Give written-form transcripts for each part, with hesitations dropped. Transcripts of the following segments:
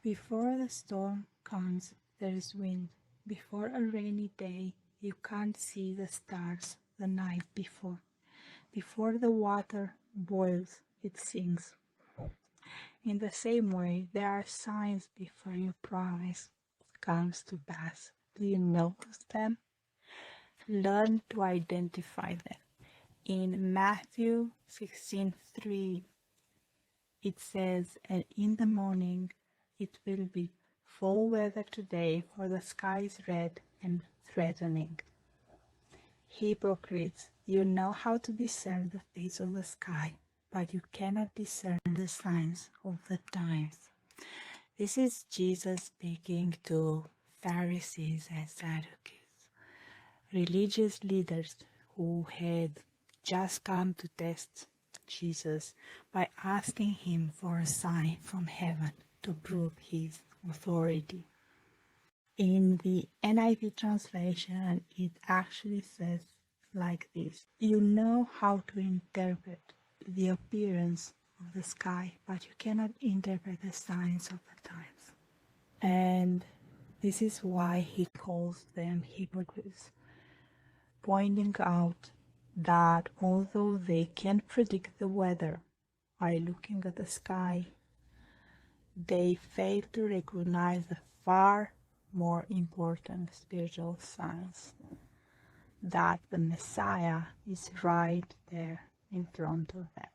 Before the storm comes, there is wind. Before a rainy day, you can't see the stars the night before. Before the water boils, it sinks. In the same way, there are signs before your promise comes to pass. Do you notice them? Learn to identify them. In Matthew 16:3, it says, "And in the morning it will be full weather today, for the sky is red and threatening." Hypocrites, you know how to discern the face of the sky, but you cannot discern the signs of the times. This is Jesus speaking to Pharisees and Sadducees, religious leaders who had just come to test Jesus by asking him for a sign from heaven to prove his authority. In the NIV translation, it actually says like this: "You know how to interpret the appearance of the sky, but you cannot interpret the signs of the times." And this is why he calls them hypocrites, pointing out that although they can predict the weather by looking at the sky, they fail to recognize the far more important spiritual signs, that the Messiah is right there in front of them.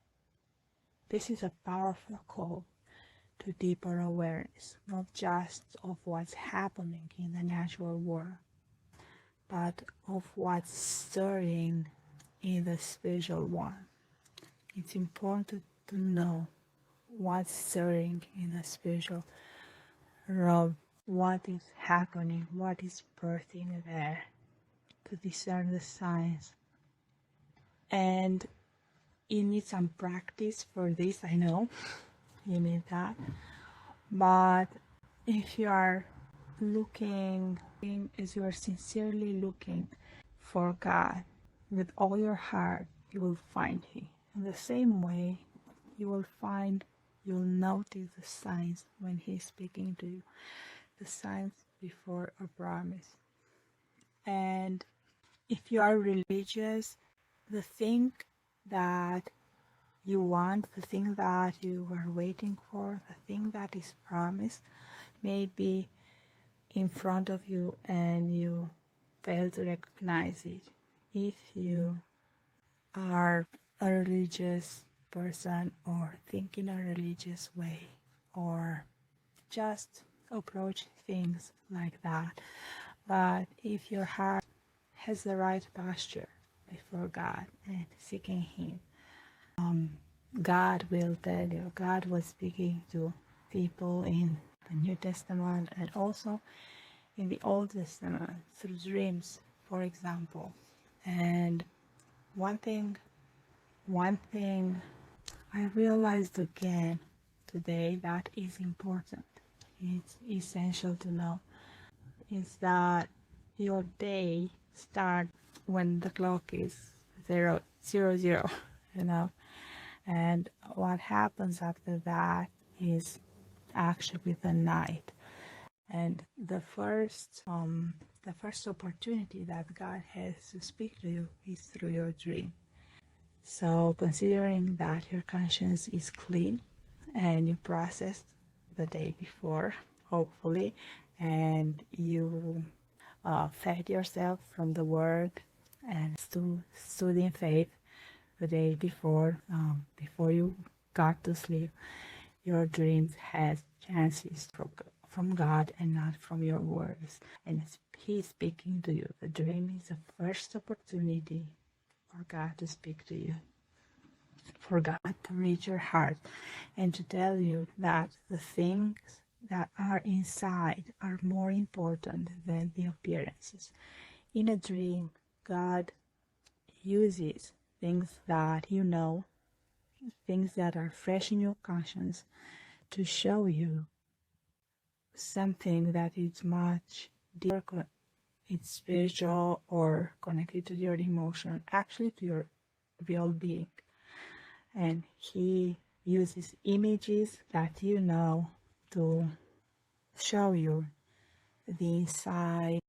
This is a powerful call to deeper awareness, not just of what's happening in the natural world, but of what's stirring in the spiritual one. It's important to know what's stirring in the spiritual realm, what is happening, what is birthing there, to discern the signs. And you need some practice for this, I know. You need that. But if you are looking, as you are sincerely looking for God with all your heart, you will find Him. In the same way, you'll notice the signs when He's speaking to you, the signs before a promise. And if you are religious, the thing that you want, the thing that you are waiting for, the thing that is promised, may be in front of you and you fail to recognize it. If you are a religious person or think in a religious way or just approach things like that, but if your heart has the right posture before God and seeking Him, God will tell you. God was speaking to people in the New Testament and also in the Old Testament through dreams, for example. And one thing I realized again today that is important, it's essential to know, is that your day starts when the clock is 000, and what happens after that is actually the night. And the first opportunity that God has to speak to you is through your dream. So considering that your conscience is clean and you processed the day before, hopefully, and you fed yourself from the word and stood in faith the day before, before you got to sleep, your dreams has chances from God and not from your words. And He's speaking to you. The dream is the first opportunity for God to speak to you, for God to reach your heart and to tell you that the things that are inside are more important than the appearances. In a dream, God uses things that you know, things that are fresh in your conscience, to show you something that is much deeper. It's spiritual or connected to your emotion, actually to your real being. And He uses images that you know to show you the inside